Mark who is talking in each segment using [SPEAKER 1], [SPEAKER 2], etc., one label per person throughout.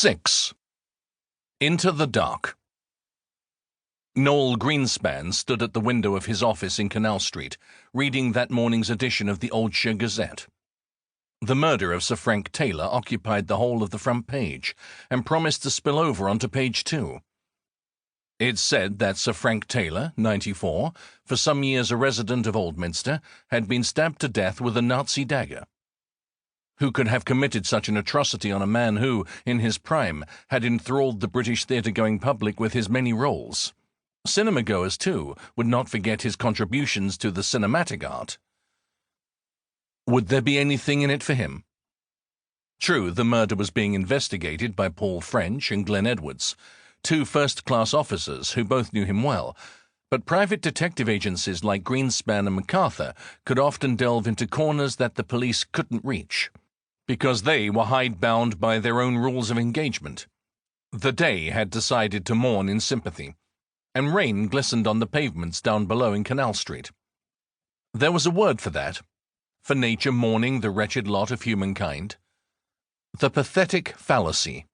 [SPEAKER 1] 6. Into the Dark. Noel Greenspan stood at the window of his office in Canal Street, reading that morning's edition of the Oldshire Gazette. The murder of Sir Frank Taylor occupied the whole of the front page, and promised to spill over onto page 2. It said that Sir Frank Taylor, 94, for some years a resident of Oldminster, had been stabbed to death with a Nazi dagger. Who could have committed such an atrocity on a man who, in his prime, had enthralled the British theatre-going public with his many roles? Cinema-goers, too, would not forget his contributions to the cinematic art. Would there be anything in it for him? True, the murder was being investigated by Paul French and Glenn Edwards, two first-class officers who both knew him well, but private detective agencies like Greenspan and MacArthur could often delve into corners that the police couldn't reach, because they were hidebound by their own rules of engagement. The day had decided to mourn in sympathy, and rain glistened on the pavements down below in Canal Street. There was a word for that, for nature mourning the wretched lot of humankind. The pathetic fallacy.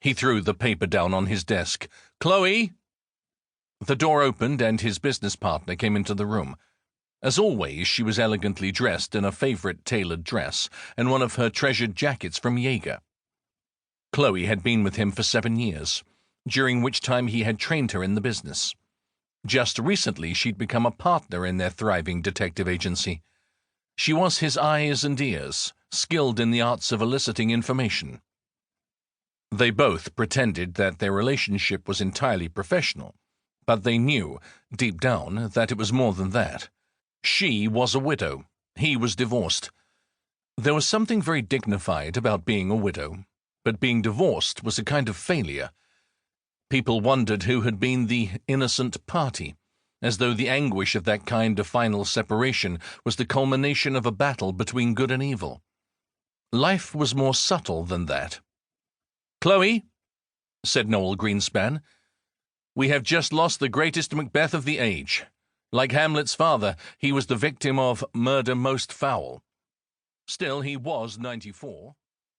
[SPEAKER 1] He threw the paper down on his desk. "Chloe!" The door opened and his business partner came into the room. As always, she was elegantly dressed in a favourite tailored dress and one of her treasured jackets from Jaeger. Chloe had been with him for 7 years, during which time he had trained her in the business. Just recently she'd become a partner in their thriving detective agency. She was his eyes and ears, skilled in the arts of eliciting information. They both pretended that their relationship was entirely professional, but they knew, deep down, that it was more than that. She was a widow. He was divorced. There was something very dignified about being a widow, but being divorced was a kind of failure. People wondered who had been the innocent party, as though the anguish of that kind of final separation was the culmination of a battle between good and evil. Life was more subtle than that. "Chloe," said Noel Greenspan, "we have just lost the greatest Macbeth of the age. Like Hamlet's father, he was the victim of murder most foul. Still, he was 94.